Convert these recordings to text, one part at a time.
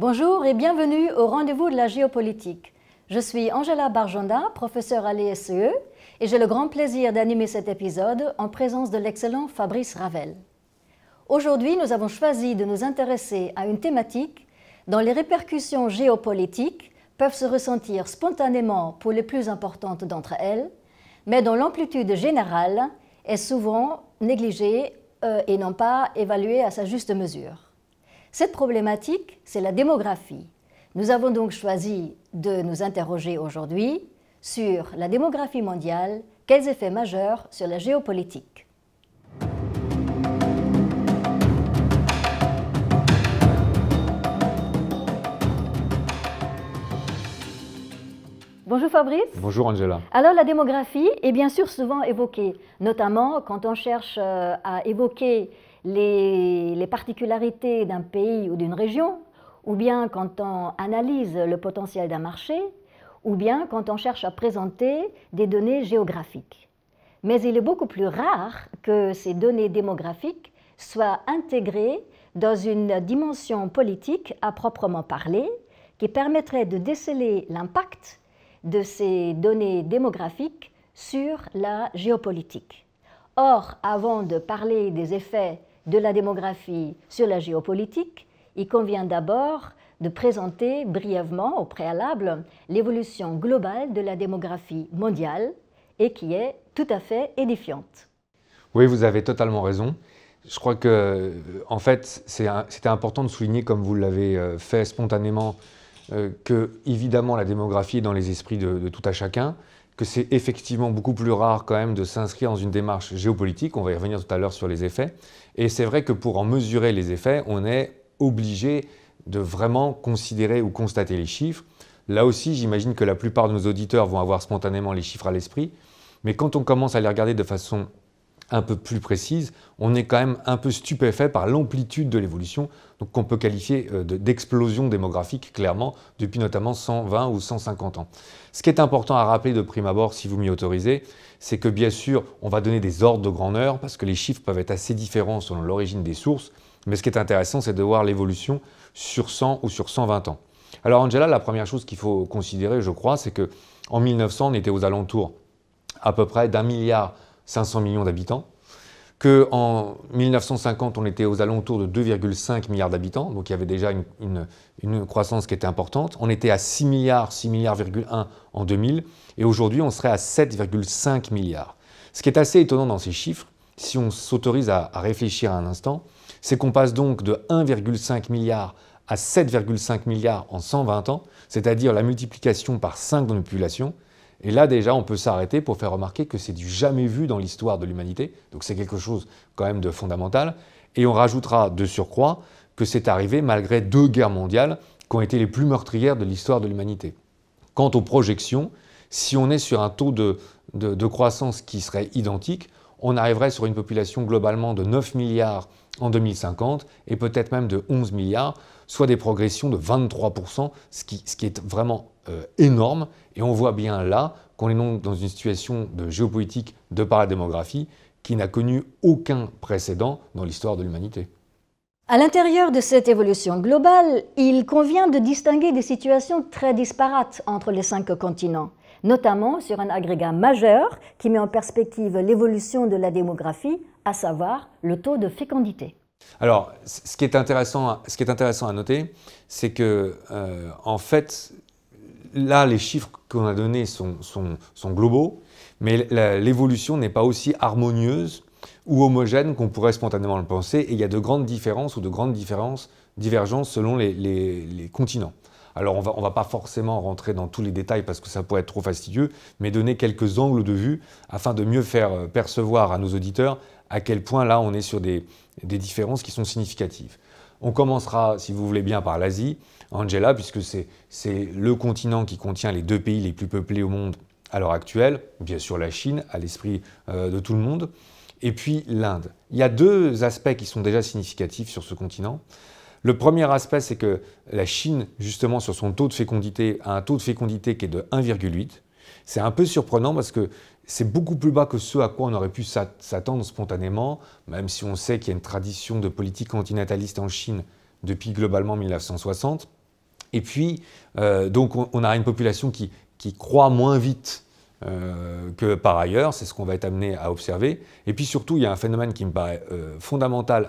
Bonjour et bienvenue au rendez-vous de la géopolitique. Je suis Angela Barjonda, professeure à l'ESCE, et j'ai le grand plaisir d'animer cet épisode en présence de l'excellent Fabrice Ravel. Aujourd'hui, nous avons choisi de nous intéresser à une thématique dont les répercussions géopolitiques peuvent se ressentir spontanément pour les plus importantes d'entre elles, mais dont l'amplitude générale est souvent négligée et non pas évaluée à sa juste mesure. Cette problématique, c'est la démographie. Nous avons donc choisi de nous interroger aujourd'hui sur la démographie mondiale, quels effets majeurs sur la géopolitique. Bonjour Fabrice. Bonjour Angela. Alors la démographie est bien sûr souvent évoquée, notamment quand on cherche à évoquer les particularités d'un pays ou d'une région, ou bien quand on analyse le potentiel d'un marché, ou bien quand on cherche à présenter des données géographiques. Mais il est beaucoup plus rare que ces données démographiques soient intégrées dans une dimension politique à proprement parler, qui permettrait de déceler l'impact de ces données démographiques sur la géopolitique. Or, avant de parler des effets de la démographie sur la géopolitique, il convient d'abord de présenter brièvement, au préalable, l'évolution globale de la démographie mondiale et qui est tout à fait édifiante. Oui, vous avez totalement raison. Je crois que, en fait, c'était important de souligner, comme vous l'avez fait spontanément, que, évidemment, la démographie est dans les esprits de tout à chacun, que c'est effectivement beaucoup plus rare quand même de s'inscrire dans une démarche géopolitique. On va y revenir tout à l'heure sur les effets. Et c'est vrai que pour en mesurer les effets, on est obligé de vraiment considérer ou constater les chiffres. Là aussi, j'imagine que la plupart de nos auditeurs vont avoir spontanément les chiffres à l'esprit. Mais quand on commence à les regarder de façon un peu plus précise, on est quand même un peu stupéfait par l'amplitude de l'évolution, donc qu'on peut qualifier d'explosion démographique, clairement, depuis notamment 120 ou 150 ans. Ce qui est important à rappeler de prime abord, si vous m'y autorisez, c'est que bien sûr, on va donner des ordres de grandeur, parce que les chiffres peuvent être assez différents selon l'origine des sources, mais ce qui est intéressant, c'est de voir l'évolution sur 100 ou sur 120 ans. Alors Angela, la première chose qu'il faut considérer, je crois, c'est qu'en 1900, on était aux alentours à peu près d'1,5 milliard d'habitants, qu'en 1950, on était aux alentours de 2,5 milliards d'habitants, donc il y avait déjà une croissance qui était importante. On était à 6 milliards, 6 milliards,1 en 2000, et aujourd'hui, on serait à 7,5 milliards. Ce qui est assez étonnant dans ces chiffres, si on s'autorise à réfléchir un instant, c'est qu'on passe donc de 1,5 milliard à 7,5 milliards en 120 ans, c'est-à-dire la multiplication par 5 de notre population. Et là, déjà, on peut s'arrêter pour faire remarquer que c'est du jamais vu dans l'histoire de l'humanité. Donc c'est quelque chose quand même de fondamental. Et on rajoutera de surcroît que c'est arrivé malgré 2 guerres mondiales qui ont été les plus meurtrières de l'histoire de l'humanité. Quant aux projections, si on est sur un taux de croissance qui serait identique, on arriverait sur une population globalement de 9 milliards en 2050 et peut-être même de 11 milliards, soit des progressions de 23%, ce qui est vraiment énorme. Et on voit bien là qu'on est donc dans une situation de géopolitique de par la démographie qui n'a connu aucun précédent dans l'histoire de l'humanité. À l'intérieur de cette évolution globale, il convient de distinguer des situations très disparates entre les 5 continents, notamment sur un agrégat majeur qui met en perspective l'évolution de la démographie, à savoir le taux de fécondité. Alors, ce qui est intéressant à noter, c'est que, en fait, là, les chiffres qu'on a donnés sont globaux, mais l'évolution n'est pas aussi harmonieuse ou homogène qu'on pourrait spontanément le penser, et il y a de grandes différences ou de grandes divergences selon les continents. Alors, on va pas forcément rentrer dans tous les détails parce que ça pourrait être trop fastidieux, mais donner quelques angles de vue afin de mieux faire percevoir à nos auditeurs à quel point là on est sur des différences qui sont significatives. On commencera, si vous voulez bien, par l'Asie, Angela, puisque c'est le continent qui contient les 2 pays les plus peuplés au monde à l'heure actuelle, bien sûr la Chine, à l'esprit de tout le monde, et puis l'Inde. Il y a 2 aspects qui sont déjà significatifs sur ce continent. Le premier aspect, c'est que la Chine, justement, sur son taux de fécondité, a un taux de fécondité qui est de 1,8. C'est un peu surprenant parce que c'est beaucoup plus bas que ce à quoi on aurait pu s'attendre spontanément, même si on sait qu'il y a une tradition de politique antinataliste en Chine depuis globalement 1960. Et puis, donc on a une population qui croît moins vite que par ailleurs, c'est ce qu'on va être amené à observer. Et puis surtout, il y a un phénomène qui me paraît fondamental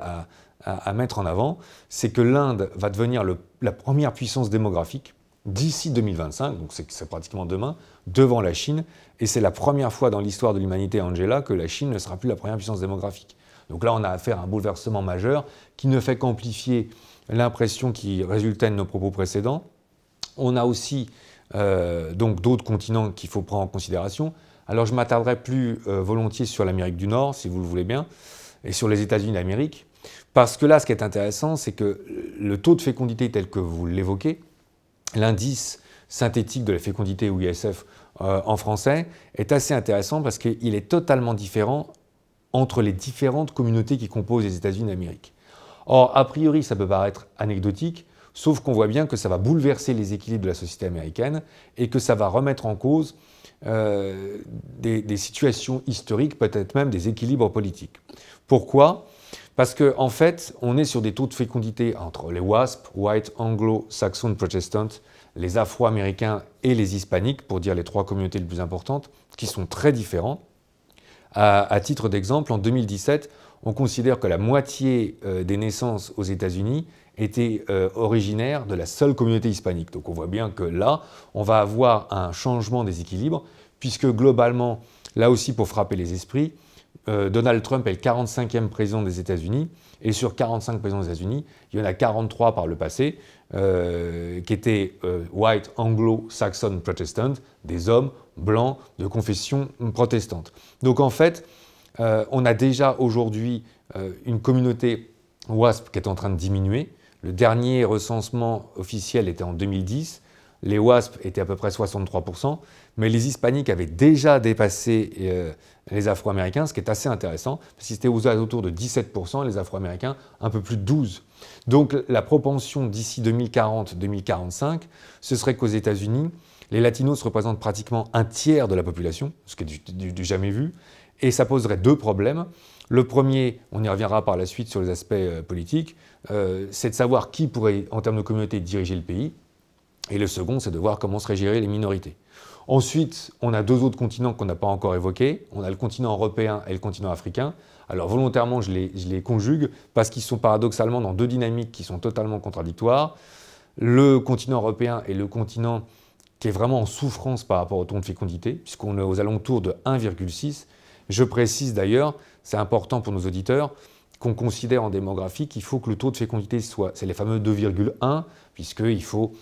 à mettre en avant, c'est que l'Inde va devenir la première puissance démographique d'ici 2025, donc c'est pratiquement demain, devant la Chine. Et c'est la première fois dans l'histoire de l'humanité, Angela, que la Chine ne sera plus la première puissance démographique. Donc là, on a affaire à un bouleversement majeur qui ne fait qu'amplifier l'impression qui résultait de nos propos précédents. On a aussi donc d'autres continents qu'il faut prendre en considération. Alors je m'attarderai plus volontiers sur l'Amérique du Nord, si vous le voulez bien, et sur les États-Unis d'Amérique. Parce que là, ce qui est intéressant, c'est que le taux de fécondité tel que vous l'évoquez, l'indice synthétique de la fécondité, ou ISF en français, est assez intéressant parce qu'il est totalement différent entre les différentes communautés qui composent les États-Unis d'Amérique. Or, a priori, ça peut paraître anecdotique, sauf qu'on voit bien que ça va bouleverser les équilibres de la société américaine et que ça va remettre en cause des situations historiques, peut-être même des équilibres politiques. Pourquoi ? Parce qu'en fait, on est sur des taux de fécondité entre les WASP, White Anglo-Saxon Protestant, les Afro-Américains et les Hispaniques, pour dire les trois communautés les plus importantes, qui sont très différents. À titre d'exemple, en 2017, on considère que la moitié des naissances aux États-Unis étaient originaires de la seule communauté hispanique. Donc on voit bien que là, on va avoir un changement des équilibres, puisque globalement, là aussi pour frapper les esprits, Donald Trump est le 45e président des États-Unis, et sur 45 présidents des États-Unis, il y en a 43 par le passé, qui étaient White Anglo-Saxon Protestant, des hommes blancs de confession protestante. Donc en fait, on a déjà aujourd'hui une communauté WASP qui est en train de diminuer. Le dernier recensement officiel était en 2010. Les WASP étaient à peu près 63%, mais les Hispaniques avaient déjà dépassé les Afro-Américains, ce qui est assez intéressant, parce qu'ils étaient autour de 17%, les Afro-Américains un peu plus de 12%. Donc la propension d'ici 2040-2045, ce serait qu'aux États-Unis, les Latinos représentent pratiquement un tiers de la population, ce qui est du jamais vu, et ça poserait deux problèmes. Le premier, on y reviendra par la suite sur les aspects politiques, c'est de savoir qui pourrait, en termes de communauté, diriger le pays. Et le second, c'est de voir comment seraient gérées les minorités. Ensuite, on a deux autres continents qu'on n'a pas encore évoqués. On a le continent européen et le continent africain. Alors volontairement, je les conjugue parce qu'ils sont paradoxalement dans deux dynamiques qui sont totalement contradictoires. Le continent européen est le continent qui est vraiment en souffrance par rapport au taux de fécondité, puisqu'on est aux alentours de 1,6. Je précise d'ailleurs, c'est important pour nos auditeurs, qu'on considère en démographie qu'il faut que le taux de fécondité soit, c'est les fameux 2,1, puisqu'il faut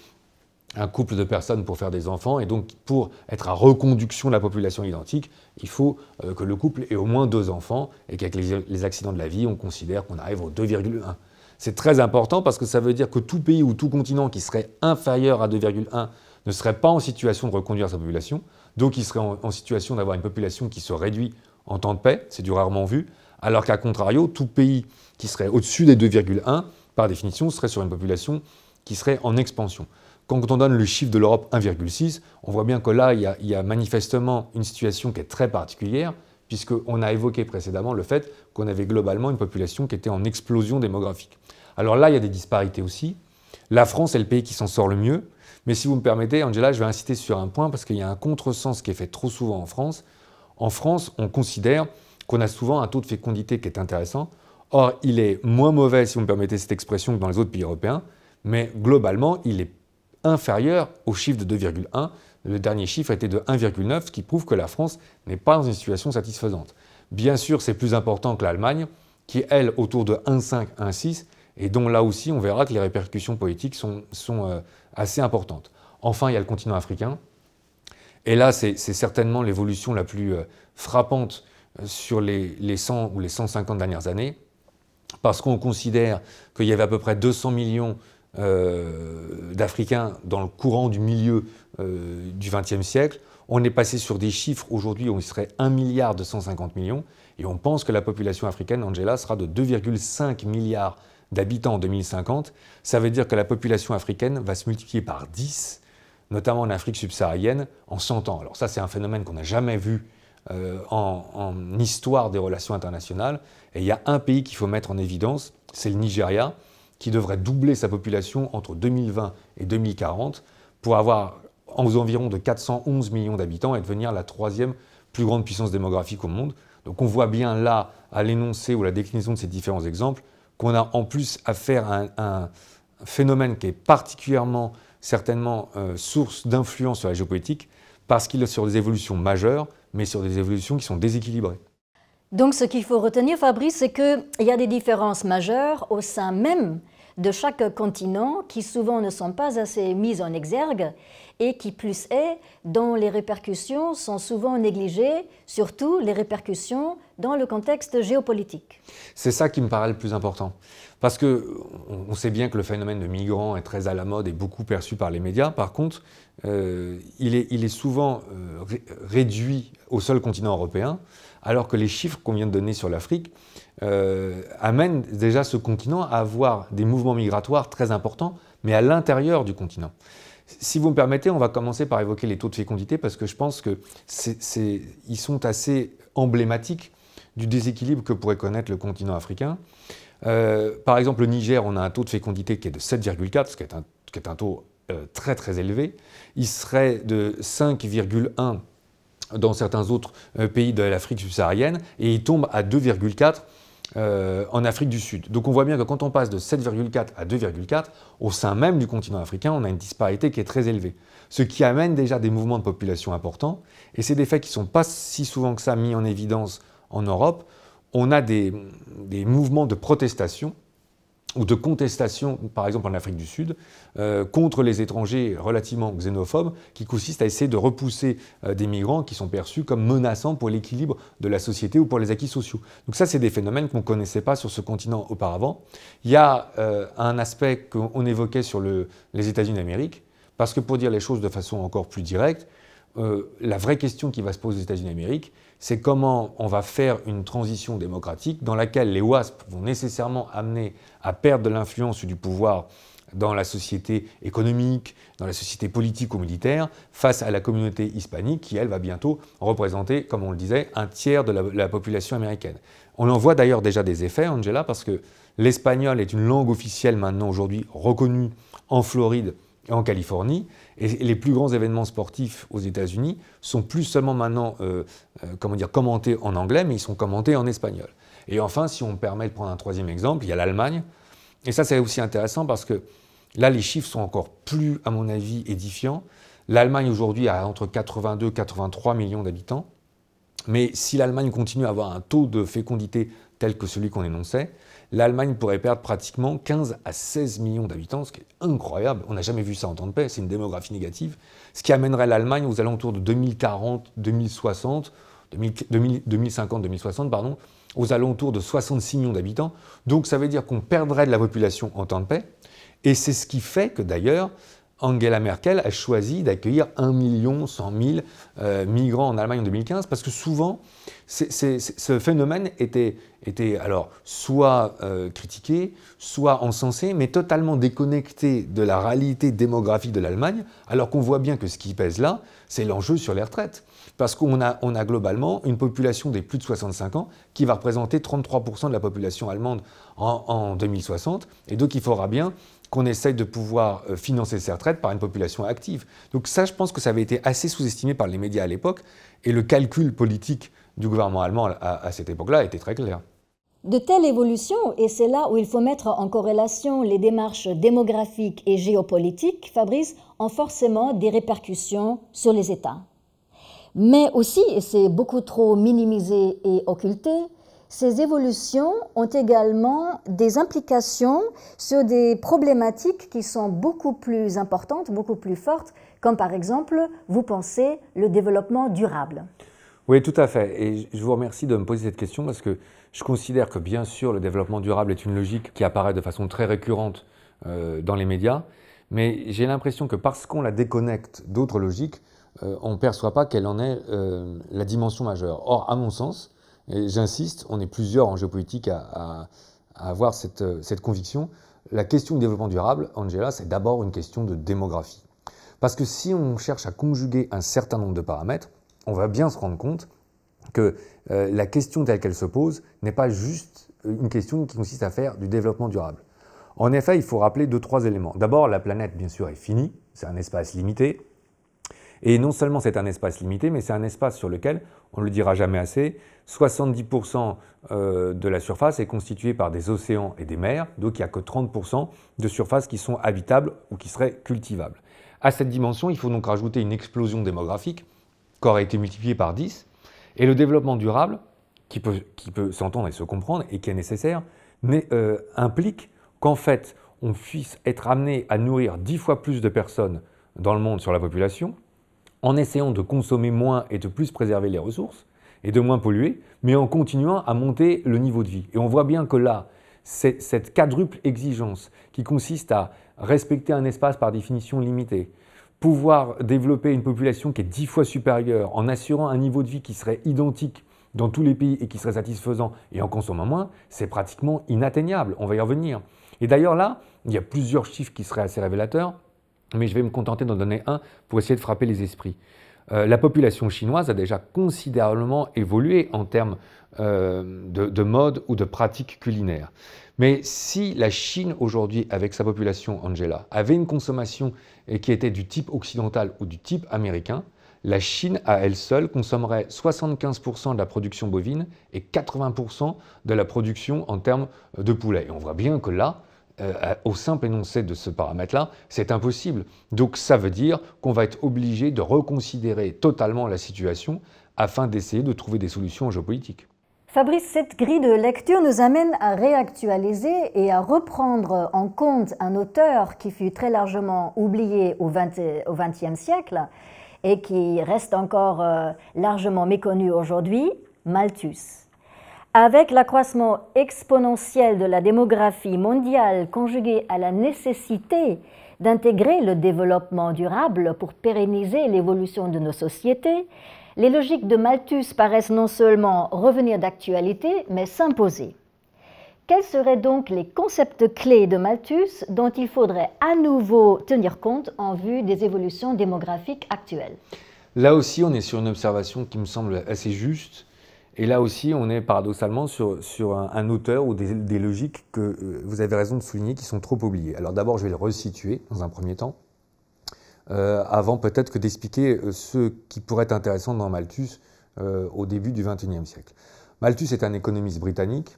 un couple de personnes pour faire des enfants, et donc pour être à reconduction de la population identique, il faut que le couple ait au moins 2 enfants, et qu'avec les accidents de la vie, on considère qu'on arrive au 2,1. C'est très important parce que ça veut dire que tout pays ou tout continent qui serait inférieur à 2,1 ne serait pas en situation de reconduire sa population, donc il serait en situation d'avoir une population qui se réduit en temps de paix, c'est du rarement vu, alors qu'à contrario, tout pays qui serait au-dessus des 2,1, par définition, serait sur une population qui serait en expansion. Quand on donne le chiffre de l'Europe 1,6, on voit bien que là, il y a manifestement une situation qui est très particulière, puisqu'on a évoqué précédemment le fait qu'on avait globalement une population qui était en explosion démographique. Alors là, il y a des disparités aussi. La France est le pays qui s'en sort le mieux, mais si vous me permettez, Angela, je vais insister sur un point, parce qu'il y a un contresens qui est fait trop souvent en France. En France, on considère qu'on a souvent un taux de fécondité qui est intéressant. Or, il est moins mauvais, si vous me permettez cette expression, que dans les autres pays européens, mais globalement, il est inférieur au chiffre de 2,1. Le dernier chiffre était de 1,9, ce qui prouve que la France n'est pas dans une situation satisfaisante. Bien sûr, c'est plus important que l'Allemagne, qui est, elle, autour de 1,5, 1,6, et dont là aussi, on verra que les répercussions politiques sont assez importantes. Enfin, il y a le continent africain. Et là, c'est certainement l'évolution la plus frappante sur les 100 ou les 150 dernières années, parce qu'on considère qu'il y avait à peu près 200 millions d'Africains dans le courant du milieu du XXe siècle. On est passé sur des chiffres aujourd'hui où il serait 1,250 milliard, et on pense que la population africaine, Angela, sera de 2,5 milliards d'habitants en 2050. Ça veut dire que la population africaine va se multiplier par 10, notamment en Afrique subsaharienne, en 100 ans. Alors ça, c'est un phénomène qu'on n'a jamais vu en histoire des relations internationales. Et il y a un pays qu'il faut mettre en évidence, c'est le Nigeria, qui devrait doubler sa population entre 2020 et 2040 pour avoir aux environs de 411 millions d'habitants et devenir la troisième plus grande puissance démographique au monde. Donc on voit bien là, à l'énoncé ou la déclinaison de ces différents exemples, qu'on a en plus affaire à un phénomène qui est particulièrement, certainement, source d'influence sur la géopolitique, parce qu'il est sur des évolutions majeures, mais sur des évolutions qui sont déséquilibrées. Donc ce qu'il faut retenir, Fabrice, c'est qu'il y a des différences majeures au sein même de chaque continent qui souvent ne sont pas assez mises en exergue et qui plus est, dont les répercussions sont souvent négligées, surtout les répercussions dans le contexte géopolitique. C'est ça qui me paraît le plus important. Parce qu'on sait bien que le phénomène de migrants est très à la mode et beaucoup perçu par les médias. Par contre, il est souvent réduit au seul continent européen, alors que les chiffres qu'on vient de donner sur l'Afrique amènent déjà ce continent à avoir des mouvements migratoires très importants, mais à l'intérieur du continent. Si vous me permettez, on va commencer par évoquer les taux de fécondité, parce que je pense qu'ils sont assez emblématiques du déséquilibre que pourrait connaître le continent africain. Par exemple, le Niger, on a un taux de fécondité qui est de 7,4, ce qui est un taux très très élevé. Il serait de 5,1 dans certains autres pays de l'Afrique subsaharienne, et il tombe à 2,4 en Afrique du Sud. Donc on voit bien que quand on passe de 7,4 à 2,4, au sein même du continent africain, on a une disparité qui est très élevée. Ce qui amène déjà des mouvements de population importants, et c'est des faits qui ne sont pas si souvent que ça mis en évidence en Europe. On a des mouvements de protestation ou de contestation, par exemple en Afrique du Sud, contre les étrangers relativement xénophobes, qui consistent à essayer de repousser des migrants qui sont perçus comme menaçants pour l'équilibre de la société ou pour les acquis sociaux. Donc ça, c'est des phénomènes qu'on ne connaissait pas sur ce continent auparavant. Il y a un aspect qu'on évoquait sur les États-Unis d'Amérique, parce que pour dire les choses de façon encore plus directe, la vraie question qui va se poser aux États-Unis d'Amérique, c'est comment on va faire une transition démocratique dans laquelle les WASP vont nécessairement amener à perdre de l'influence ou du pouvoir dans la société économique, dans la société politique ou militaire, face à la communauté hispanique qui, elle, va bientôt représenter, comme on le disait, un tiers de la population américaine. On en voit d'ailleurs déjà des effets, Angela, parce que l'espagnol est une langue officielle maintenant aujourd'hui reconnue en Floride et en Californie, et les plus grands événements sportifs aux États-Unis sont plus seulement maintenant commentés en anglais, mais ils sont commentés en espagnol. Et enfin, si on me permet de prendre un troisième exemple, il y a l'Allemagne, et ça c'est aussi intéressant parce que là les chiffres sont encore plus, à mon avis, édifiants. L'Allemagne aujourd'hui a entre 82 et 83 millions d'habitants, mais si l'Allemagne continue à avoir un taux de fécondité tel que celui qu'on énonçait, l'Allemagne pourrait perdre pratiquement 15 à 16 millions d'habitants, ce qui est incroyable. On n'a jamais vu ça en temps de paix, c'est une démographie négative. Ce qui amènerait l'Allemagne aux alentours de 2040, 2060, 2050, 2060, pardon, aux alentours de 66 millions d'habitants. Donc ça veut dire qu'on perdrait de la population en temps de paix. Et c'est ce qui fait que d'ailleurs, Angela Merkel a choisi d'accueillir 1 100 000 migrants en Allemagne en 2015, parce que souvent, ce phénomène était alors soit critiqué, soit encensé, mais totalement déconnecté de la réalité démographique de l'Allemagne, alors qu'on voit bien que ce qui pèse là, c'est l'enjeu sur les retraites. Parce qu'on a globalement une population des plus de 65 ans qui va représenter 33% de la population allemande en 2060, et donc il faudra bien qu'on essaye de pouvoir financer ces retraites par une population active. Donc ça, je pense que ça avait été assez sous-estimé par les médias à l'époque, et le calcul politique du gouvernement allemand à cette époque-là était très clair. De telles évolutions, et c'est là où il faut mettre en corrélation les démarches démographiques et géopolitiques, Fabrice, ont forcément des répercussions sur les États. Mais aussi, et c'est beaucoup trop minimisé et occulté, ces évolutions ont également des implications sur des problématiques qui sont beaucoup plus importantes, beaucoup plus fortes, comme par exemple, vous pensez, le développement durable. Oui, tout à fait. Et je vous remercie de me poser cette question parce que je considère que bien sûr le développement durable est une logique qui apparaît de façon très récurrente dans les médias, mais j'ai l'impression que parce qu'on la déconnecte d'autres logiques, on ne perçoit pas quelle en est la dimension majeure. Or, à mon sens, et j'insiste, on est plusieurs en géopolitique à avoir cette conviction, la question du développement durable, Angela, c'est d'abord une question de démographie. Parce que si on cherche à conjuguer un certain nombre de paramètres, on va bien se rendre compte que la question telle qu'elle se pose n'est pas juste une question qui consiste à faire du développement durable. En effet, il faut rappeler 2-3 éléments. D'abord, la planète, bien sûr, est finie, c'est un espace limité. Et non seulement c'est un espace limité, mais c'est un espace sur lequel, on ne le dira jamais assez, 70% de la surface est constituée par des océans et des mers, donc il n'y a que 30% de surfaces qui sont habitables ou qui seraient cultivables. À cette dimension, il faut donc rajouter une explosion démographique qui aurait été multipliée par 10, et le développement durable, qui peut s'entendre et se comprendre, et qui est nécessaire, implique qu'en fait, on puisse être amené à nourrir 10 fois plus de personnes dans le monde sur la population, en essayant de consommer moins et de plus préserver les ressources, et de moins polluer, mais en continuant à monter le niveau de vie. Et on voit bien que là, cette quadruple exigence qui consiste à respecter un espace par définition limité, pouvoir développer une population qui est 10 fois supérieure en assurant un niveau de vie qui serait identique dans tous les pays et qui serait satisfaisant et en consommant moins, c'est pratiquement inatteignable. On va y revenir. Et d'ailleurs là, il y a plusieurs chiffres qui seraient assez révélateurs, mais je vais me contenter d'en donner un pour essayer de frapper les esprits. La population chinoise a déjà considérablement évolué en termes de mode ou de pratiques culinaires. Mais si la Chine aujourd'hui, avec sa population, Angela, avait une consommation qui était du type occidental ou du type américain, la Chine, à elle seule, consommerait 75% de la production bovine et 80% de la production en termes de poulet. Et on voit bien que là, au simple énoncé de ce paramètre-là, c'est impossible. Donc ça veut dire qu'on va être obligé de reconsidérer totalement la situation afin d'essayer de trouver des solutions géopolitiques. Fabrice, cette grille de lecture nous amène à réactualiser et à reprendre en compte un auteur qui fut très largement oublié au XXe siècle et qui reste encore largement méconnu aujourd'hui, Malthus. Avec l'accroissement exponentiel de la démographie mondiale conjugué à la nécessité d'intégrer le développement durable pour pérenniser l'évolution de nos sociétés, les logiques de Malthus paraissent non seulement revenir d'actualité, mais s'imposer. Quels seraient donc les concepts clés de Malthus dont il faudrait à nouveau tenir compte en vue des évolutions démographiques actuelles? Là aussi, on est sur une observation qui me semble assez juste. Et là aussi, on est paradoxalement sur un auteur ou des logiques que vous avez raison de souligner qui sont trop oubliées. Alors d'abord, je vais le resituer dans un premier temps, avant peut-être que d'expliquer ce qui pourrait être intéressant dans Malthus au début du XXIe siècle. Malthus est un économiste britannique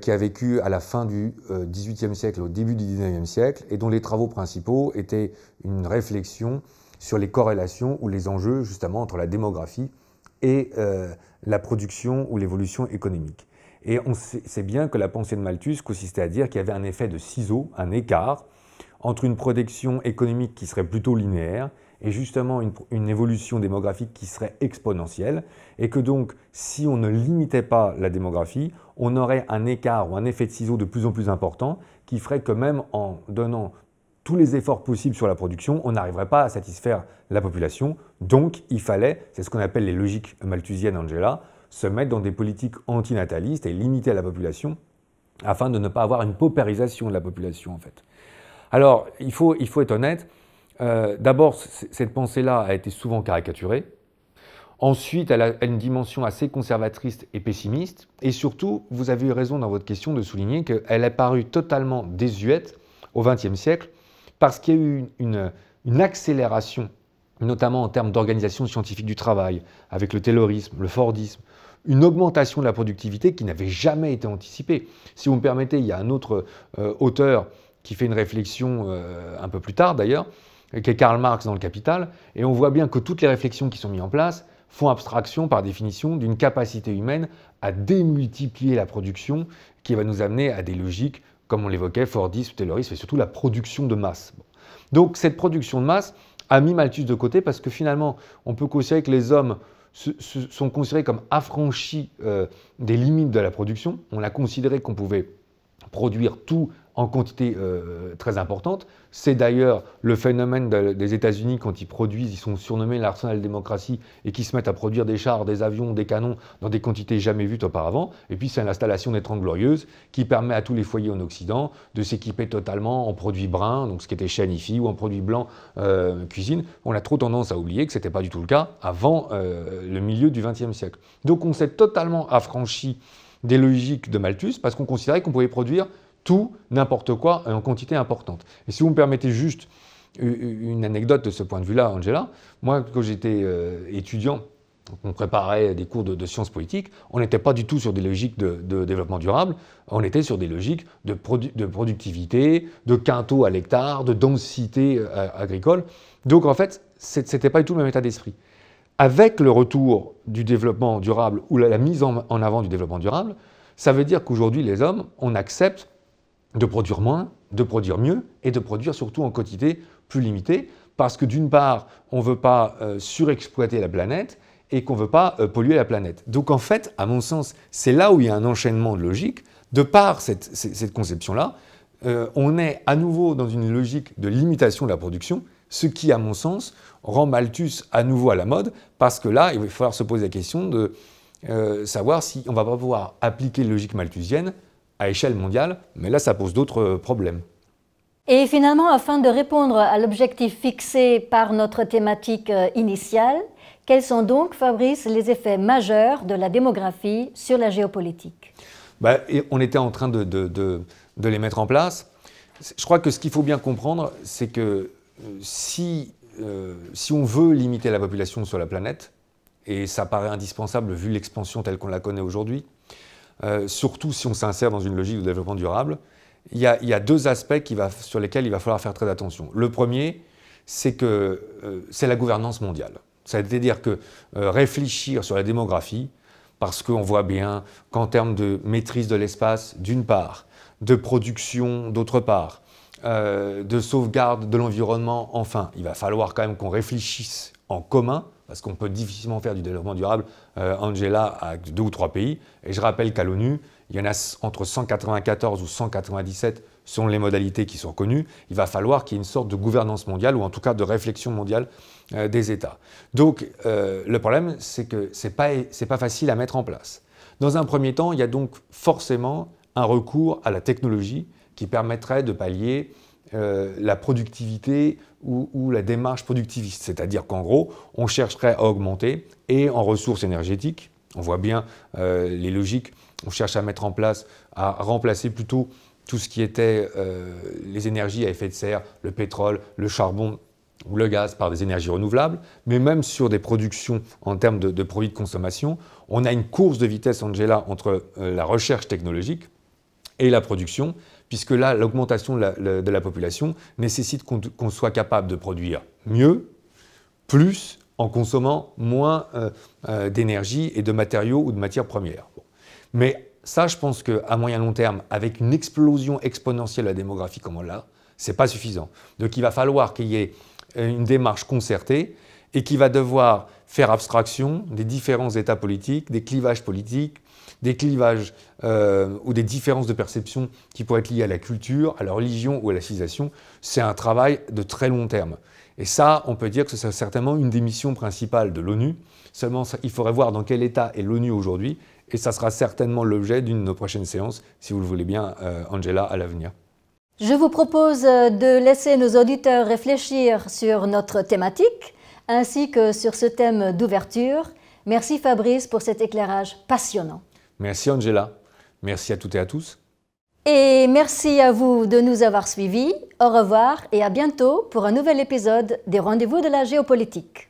qui a vécu à la fin du XVIIIe siècle, au début du XIXe siècle, et dont les travaux principaux étaient une réflexion sur les corrélations ou les enjeux justement entre la démographie et la production ou l'évolution économique. Et on sait bien que la pensée de Malthus consistait à dire qu'il y avait un effet de ciseau, un écart, entre une production économique qui serait plutôt linéaire et justement une évolution démographique qui serait exponentielle, et que donc, si on ne limitait pas la démographie, on aurait un écart ou un effet de ciseau de plus en plus important qui ferait que même en donnant tous les efforts possibles sur la production, on n'arriverait pas à satisfaire la population. Donc, il fallait, c'est ce qu'on appelle les logiques malthusiennes, Angela, se mettre dans des politiques antinatalistes et limiter la population afin de ne pas avoir une paupérisation de la population, en fait. Alors, il faut être honnête. D'abord, cette pensée-là a été souvent caricaturée. Ensuite, elle a une dimension assez conservatrice et pessimiste. Et surtout, vous avez eu raison dans votre question de souligner qu'elle est parue totalement désuète au XXe siècle, parce qu'il y a eu une accélération, notamment en termes d'organisation scientifique du travail, avec le taylorisme, le fordisme, une augmentation de la productivité qui n'avait jamais été anticipée. Si vous me permettez, il y a un autre auteur qui fait une réflexion un peu plus tard d'ailleurs, qui est Karl Marx dans le Capital, et on voit bien que toutes les réflexions qui sont mises en place font abstraction par définition d'une capacité humaine à démultiplier la production qui va nous amener à des logiques comme on l'évoquait, fordisme, taylorisme et surtout la production de masse. Bon. Donc cette production de masse a mis Malthus de côté parce que finalement, on peut considérer que les hommes sont considérés comme affranchis des limites de la production. On a considéré qu'on pouvait produire tout en quantité très importante. C'est d'ailleurs le phénomène des États-Unis quand ils produisent, ils sont surnommés l'arsenal de démocratie et qui se mettent à produire des chars, des avions, des canons dans des quantités jamais vues auparavant. Et puis c'est l'installation des Trente Glorieuses qui permet à tous les foyers en Occident de s'équiper totalement en produits bruns, donc ce qui était chez Hanifi, ou en produits blancs cuisine. On a trop tendance à oublier que ce n'était pas du tout le cas avant le milieu du XXe siècle. Donc on s'est totalement affranchi des logiques de Malthus parce qu'on considérait qu'on pouvait produire tout, n'importe quoi, et en quantité importante. Et si vous me permettez juste une anecdote de ce point de vue-là, Angela, moi, quand j'étais étudiant, on préparait des cours de sciences politiques, on n'était pas du tout sur des logiques de développement durable, on était sur des logiques de productivité, de quintaux à l'hectare, de densité agricole. Donc en fait, c'était pas du tout le même état d'esprit. Avec le retour du développement durable ou la mise en avant du développement durable, ça veut dire qu'aujourd'hui, les hommes, on accepte de produire moins, de produire mieux et de produire surtout en quantité plus limitée parce que d'une part, on ne veut pas surexploiter la planète et qu'on ne veut pas polluer la planète. Donc en fait, à mon sens, c'est là où il y a un enchaînement de logique. De par cette conception-là, on est à nouveau dans une logique de limitation de la production, ce qui, à mon sens, rend Malthus à nouveau à la mode, parce que là, il va falloir se poser la question de savoir si on ne va pas pouvoir appliquer une logique malthusienne à échelle mondiale, mais là, ça pose d'autres problèmes. Et finalement, afin de répondre à l'objectif fixé par notre thématique initiale, quels sont donc, Fabrice, les effets majeurs de la démographie sur la géopolitique? On était en train de les mettre en place. Je crois que ce qu'il faut bien comprendre, c'est que si on veut limiter la population sur la planète, et ça paraît indispensable vu l'expansion telle qu'on la connaît aujourd'hui, surtout si on s'insère dans une logique de développement durable, il y a deux aspects sur lesquels il va falloir faire très attention. Le premier, c'est la gouvernance mondiale. C'est-à-dire que réfléchir sur la démographie, parce qu'on voit bien qu'en termes de maîtrise de l'espace, d'une part, de production, d'autre part, de sauvegarde de l'environnement, enfin, il va falloir quand même qu'on réfléchisse en commun, parce qu'on peut difficilement faire du développement durable, Angela, avec 2 ou 3 pays. Et je rappelle qu'à l'ONU, il y en a entre 194 ou 197 selon les modalités qui sont connues. Il va falloir qu'il y ait une sorte de gouvernance mondiale, ou en tout cas de réflexion mondiale des États. Donc le problème, c'est que ce n'est pas facile à mettre en place. Dans un premier temps, il y a donc forcément un recours à la technologie qui permettrait de pallier la productivité ou la démarche productiviste. C'est-à-dire qu'en gros, on chercherait à augmenter et en ressources énergétiques, on voit bien les logiques, on cherche à mettre en place, à remplacer plutôt tout ce qui était les énergies à effet de serre, le pétrole, le charbon ou le gaz par des énergies renouvelables, mais même sur des productions en termes de produits de consommation, on a une course de vitesse, Angela, entre la recherche technologique et la production, puisque là, l'augmentation de la population nécessite qu'on soit capable de produire mieux, plus, en consommant moins d'énergie et de matériaux ou de matières premières. Bon. Mais ça, je pense qu'à moyen long terme, avec une explosion exponentielle de la démographie comme on l'a, ce n'est pas suffisant. Donc il va falloir qu'il y ait une démarche concertée et qui va devoir faire abstraction des différents états politiques, des clivages politiques, des clivages ou des différences de perception qui pourraient être liées à la culture, à la religion ou à la civilisation. C'est un travail de très long terme. Et ça, on peut dire que c'est certainement une des missions principales de l'ONU. Seulement, il faudrait voir dans quel état est l'ONU aujourd'hui. Et ça sera certainement l'objet d'une de nos prochaines séances, si vous le voulez bien, Angela, à l'avenir. Je vous propose de laisser nos auditeurs réfléchir sur notre thématique, ainsi que sur ce thème d'ouverture. Merci Fabrice pour cet éclairage passionnant. Merci Angela. Merci à toutes et à tous. Et merci à vous de nous avoir suivis. Au revoir et à bientôt pour un nouvel épisode des Rendez-vous de la géopolitique.